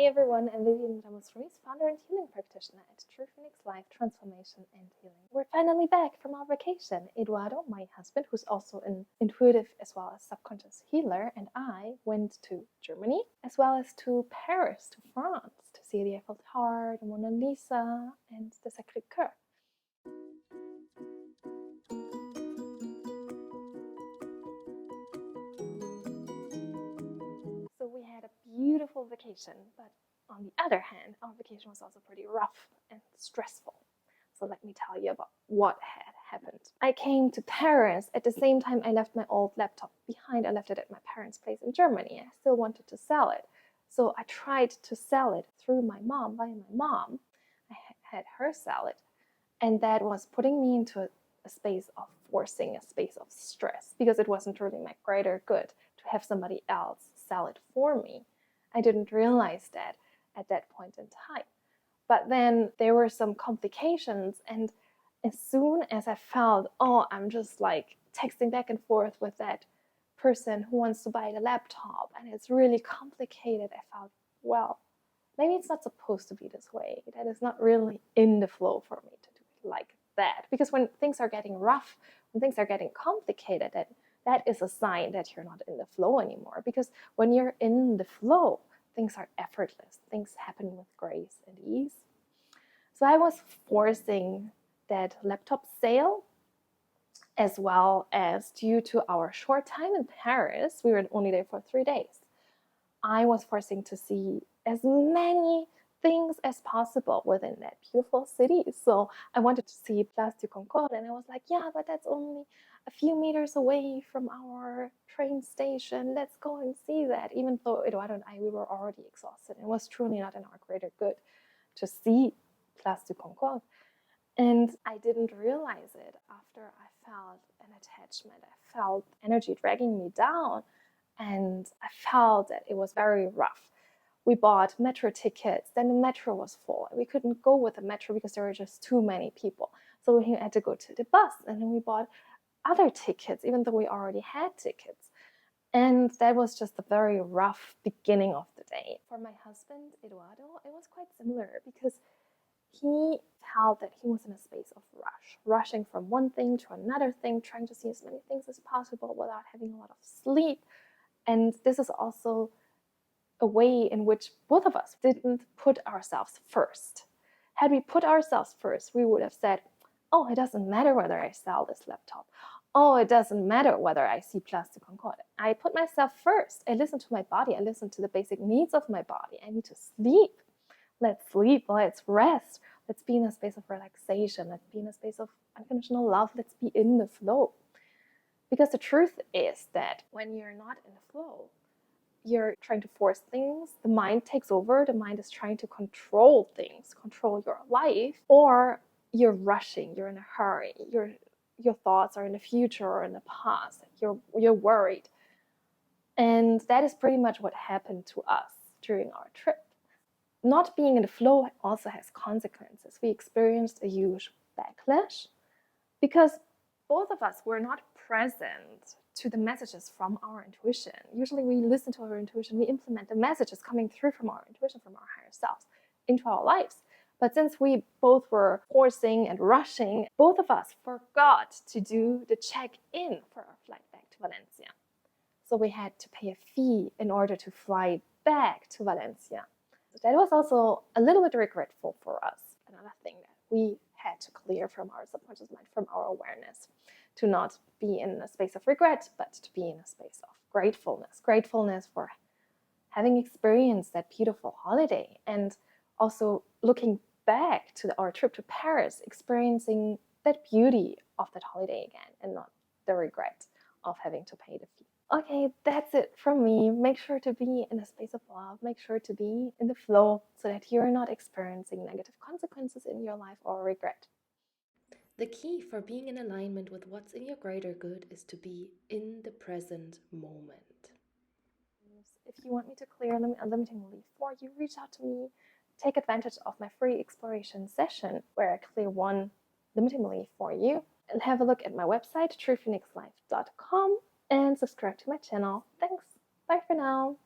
Hey everyone, I'm Vivian Ramos-Ruiz, founder and healing practitioner at TruePhoenixLife Transformation and Healing. We're finally back from our vacation. Eduardo, my husband, who's also an intuitive as well as subconscious healer, and I went to Germany as well as to Paris, to France, to see the Eiffel Tower, the Mona Lisa, and the Sacré-Cœur. So we had a beautiful vacation, but on the other hand, our vacation was also pretty rough and stressful. So let me tell you about what had happened. I came to Paris at the same time I left my old laptop behind. I left it at my parents' place in Germany. I still wanted to sell it. So I tried to sell it through my mom, via my mom. I had her sell it. And that was putting me into a space of forcing, a space of stress, because it wasn't really my greater good to have somebody else sell it for me. I didn't realize that at that point in time. But then there were some complications, and as soon as I felt, I'm just like texting back and forth with that person who wants to buy the laptop, and it's really complicated, I felt, well, maybe it's not supposed to be this way. That is not really in the flow for me to do it like that. Because when things are getting rough, when things are getting complicated, that is a sign that you're not in the flow anymore. Because when you're in the flow, things are effortless. Things happen with grace and ease. So I was forcing that laptop sale, as well as due to our short time in Paris, we were only there for 3 days. I was forcing to see as many things as possible within that beautiful city. So I wanted to see Place du Concorde, and I was like, yeah, but that's only a few meters away from our train station. Let's go and see that. Even though Eduardo and I, we were already exhausted. It was truly not in our greater good to see Place du Concorde. And I didn't realize it after I felt an attachment. I felt energy dragging me down, and I felt that it was very rough. We bought metro tickets, then the metro was full. We couldn't go with the metro because there were just too many people. So we had to go to the bus, and then we bought other tickets, even though we already had tickets. And that was just a very rough beginning of the day. For my husband, Eduardo, it was quite similar, because he felt that he was in a space of rushing from one thing to another thing, trying to see as many things as possible without having a lot of sleep. And this is also a way in which both of us didn't put ourselves first. Had we put ourselves first, we would have said, oh, it doesn't matter whether I sell this laptop. Oh, it doesn't matter whether I see Place du Concorde. I put myself first. I listen to my body. I listen to the basic needs of my body. I need to sleep. Let's sleep. Let's rest. Let's be in a space of relaxation. Let's be in a space of unconditional love. Let's be in the flow. Because the truth is that when you're not in the flow, you're trying to force things, the mind takes over, the mind is trying to control things, control your life, or you're rushing, you're in a hurry, your thoughts are in the future or in the past, you're worried. And that is pretty much what happened to us during our trip. Not being in the flow also has consequences. We experienced a huge backlash because both of us were not present to the messages from our intuition. Usually we listen to our intuition, we implement the messages coming through from our intuition, from our higher selves into our lives. But since we both were forcing and rushing, both of us forgot to do the check-in for our flight back to Valencia. So we had to pay a fee in order to fly back to Valencia. So that was also a little bit regretful for us. Another thing that we had to clear from our subconscious mind, from our awareness, to not be in a space of regret, but to be in a space of gratefulness for having experienced that beautiful holiday, and also looking back to our trip to Paris, experiencing that beauty of that holiday again, and not the regret of having to pay the fee. Okay, that's it from me. Make sure to be in a space of love. Make sure to be in the flow so that you're not experiencing negative consequences in your life or regret. The key for being in alignment with what's in your greater good is to be in the present moment. If you want me to clear a limiting belief for you, reach out to me. Take advantage of my free exploration session where I clear one limiting belief for you. And have a look at my website, TruePhoenixLife.com, and subscribe to my channel. Thanks. Bye for now.